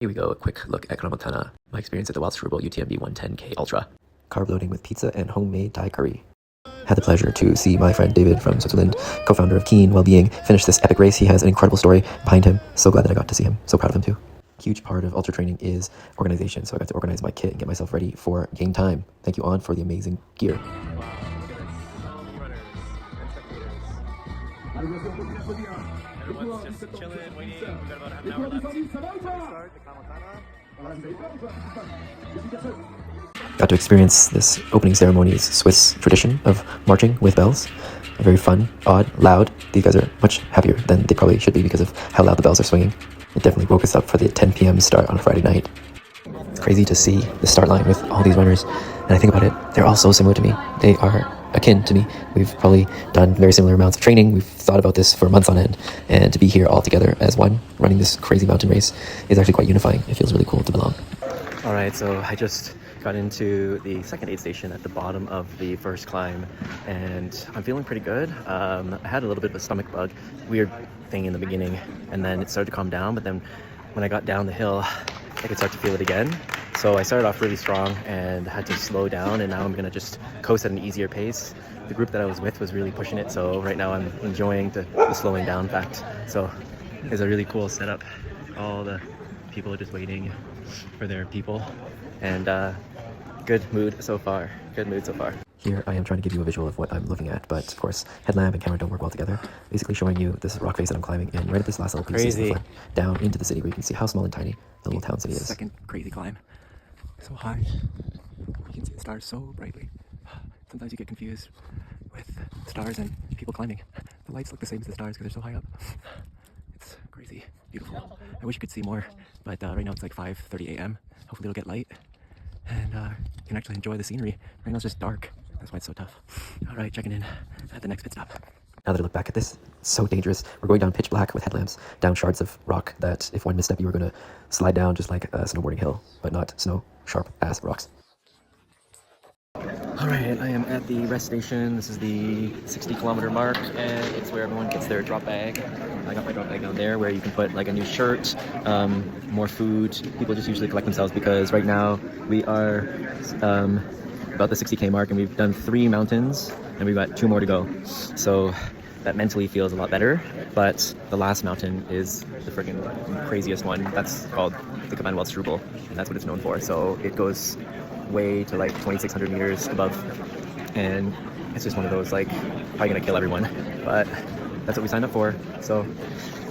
Here we go, a quick look at Montana. My experience at the Wildstrubel UTMB 110K Ultra. Carb loading with pizza and homemade Thai curry. Had the pleasure to see my friend David from Switzerland, co-founder of Keen Wellbeing, finish this epic race. He has an incredible story behind him. So glad that I got to see him. So proud of him too. Huge part of ultra training is organization, so I got to organize my kit and get myself ready for game time. Thank you, On, for the amazing gear. Everyone's just chilling, waiting. We've got about half an hour left. Start the Got to experience this opening ceremony's Swiss tradition of marching with bells. Very fun, odd, loud. These guys are much happier than they probably should be because of how loud the bells are swinging. It definitely woke us up for the 10 p.m. start on a Friday night. It's crazy to see the start line with all these runners. And I think about it, they're all so similar to me. They are akin to me. We've probably done very similar amounts of training. We've thought about this for months on end. And to be here all together as one, running this crazy mountain race, is actually quite unifying. It feels really cool to belong. All right, so I just got into the second aid station at the bottom of the first climb, and I'm feeling pretty good. I had a little bit of a stomach bug, weird thing in the beginning, and then it started to calm down, but then when I got down the hill, I could start to feel it again. So I started off really strong and had to slow down, and now I'm gonna just coast at an easier pace. The group that I was with was really pushing it, so right now I'm enjoying the slowing down fact. So it's a really cool setup. All the people are just waiting for their people, and good mood so far. Good mood so far. Here I am trying to give you a visual of what I'm looking at, but of course headlamp and camera don't work well together. Basically showing you this rock face that I'm climbing, and right at this last little piece is the flat down into the city where you can see how small and tiny the little town city is. Second crazy climb. So high. You can see the stars so brightly. Sometimes you get confused with stars and people climbing. The lights look the same as the stars because they're so high up. It's crazy, beautiful. I wish you could see more, but right now it's like 5:30 a.m. Hopefully it'll get light, and you can actually enjoy the scenery. Right now it's just dark. That's why it's so tough. All right, checking in at the next pit stop. Now that I look back at this, it's so dangerous. We're going down pitch black with headlamps, down shards of rock that if one misstep you were going to slide down just like a snowboarding hill, but not snow, sharp ass rocks. Alright, I am at the rest station. This is the 60-kilometer mark, and it's where everyone gets their drop bag. I got my drop bag down there where you can put like a new shirt, more food. People just usually collect themselves because right now we are about the 60K mark, and we've done 3 mountains and we've got 2 more to go. So that mentally feels a lot better, but the last mountain is the freaking craziest one. That's called the UTMB Wildstrubel, and that's what it's known for. So it goes way to like 2,600 meters above, and it's just one of those like probably gonna kill everyone, but that's what we signed up for. So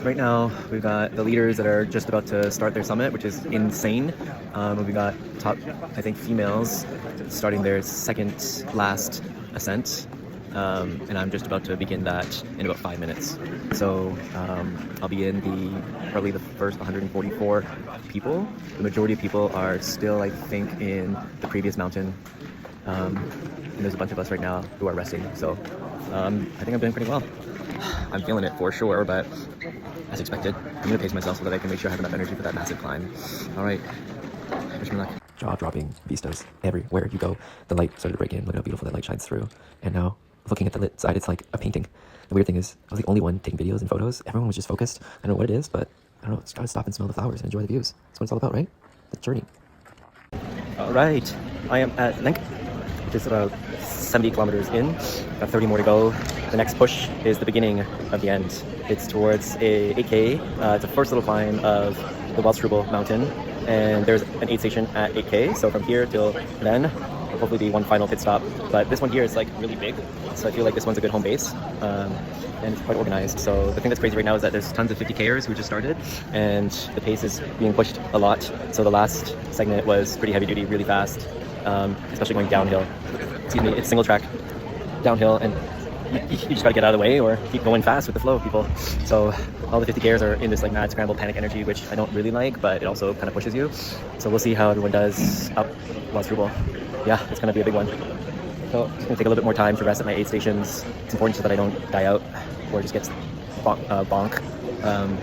right now we've got the leaders that are just about to start their summit, which is insane. We got top, I think, females starting their second last ascent, and I'm just about to begin that in about 5 minutes. So I'll be in probably the first 144 people. The majority of people are still, I think, in the previous mountain, and there's a bunch of us right now who are resting. So I think I'm doing pretty well. I'm feeling it for sure, but as expected, I'm gonna pace myself so that I can make sure I have enough energy for that massive climb. All right, wish me luck. Jaw-dropping vistas everywhere you go. The light started to break in. Look how beautiful that light shines through. And now, looking at the lit side, it's like a painting. The weird thing is, I was the only one taking videos and photos. Everyone was just focused. I don't know what it is, but I don't know. Just gotta stop and smell the flowers and enjoy the views. That's what it's all about, right? The journey. All right, I am at Lenk, which is about 70 kilometers in. Got 30 more to go. The next push is the beginning of the end. It's towards a 8K. It's the first little climb of the Wildstrubel mountain, and there's an aid station at 8K. So from here till then, there'll hopefully be one final pit stop. But this one here is like really big, so I feel like this one's a good home base, and it's quite organized. So the thing that's crazy right now is that there's tons of 50Kers who just started, and the pace is being pushed a lot. So the last segment was pretty heavy duty, really fast, especially going downhill. Excuse me, it's single track downhill, and you just gotta get out of the way or keep going fast with the flow, people. So all the 50Kers are in this like mad scramble panic energy, which I don't really like, but it also kind of pushes you. So we'll see how everyone does up Wildstrubel. Yeah, it's gonna be a big one. So it's gonna take a little bit more time to rest at my aid stations. It's important so that I don't die out or just get bonk,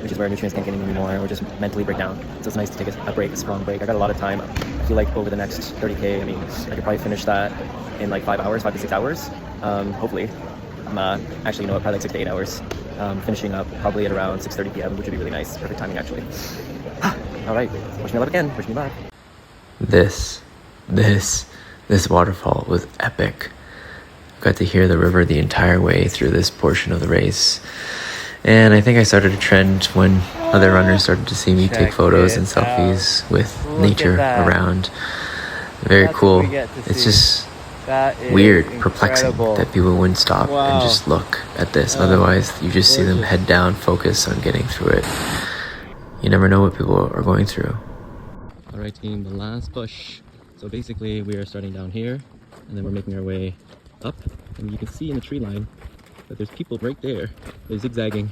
which is where nutrients can't get in anymore, or just mentally break down. So it's nice to take a break, a strong break. I got a lot of time. I feel like over the next 30K, I mean, I could probably finish that in like 5 hours, 5 to 6 hours, hopefully. Actually, you know what, probably like 6 to 8 hours. Finishing up probably at around 6:30 p.m., which would be really nice. Perfect timing, actually. All right, wish me luck again. Wish me luck. This waterfall was epic. Got to hear the river the entire way through this portion of the race. And I think I started a trend when other runners started to see me take photos and selfies with nature around. Very cool. It's just weird, perplexing that people wouldn't stop and just look at this. Otherwise, you just see them head down, focus on getting through it. You never know what people are going through. All right, team, the last push. So basically, we are starting down here, and then we're making our way up. And you can see in the tree line that there's people right there. They're zigzagging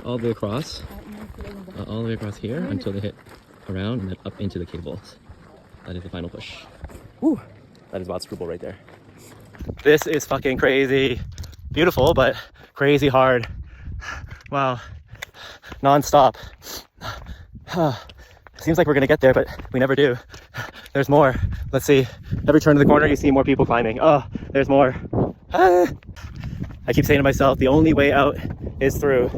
all the way across here until they hit around and then up into the cables. That is the final push. Woo! That is Wildstrubel right there. This is fucking crazy. Beautiful, but crazy hard. Wow. Non-stop. Seems like we're gonna get there, but we never do. There's more. Let's see. Every turn of the corner, you see more people climbing. Oh, there's more. I keep saying to myself, the only way out is through.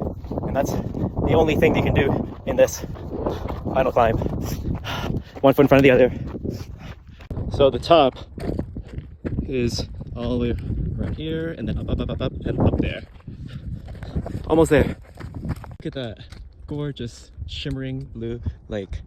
And that's the only thing you can do in this final climb. One foot in front of the other. So the top is all the way around here, and then up, and up there. Almost there. Look at that gorgeous, shimmering blue lake.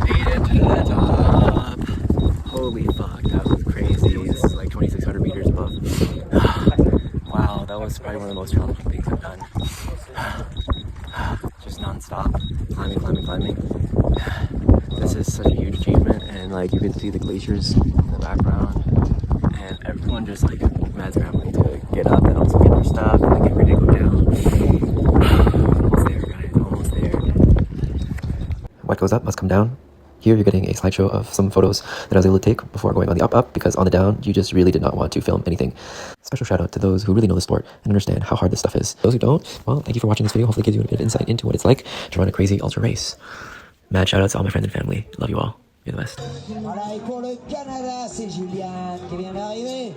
Made it to the top. Holy fuck, that was crazy. This is like 2,600 meters above. Wow, that was probably one of the most challenging things I've done. Just non-stop, climbing. This is such a huge achievement, and like you can see the glaciers in the background, and everyone just like mad scrambling to get up and also get their stuff and then get ready to go down. Almost there, guys, almost there. What goes up must come down. Here you're getting a slideshow of some photos that I was able to take before going on the up, because on the down, you just really did not want to film anything. Special shout out to those who really know the sport and understand how hard this stuff is. Those who don't, well, thank you for watching this video. Hopefully it gives you a bit of insight into what it's like to run a crazy ultra race. Mad shout out to all my friends and family. Love you all. You're the best. Voilà, et pour le Canada, c'est Julien qui vient d'arriver.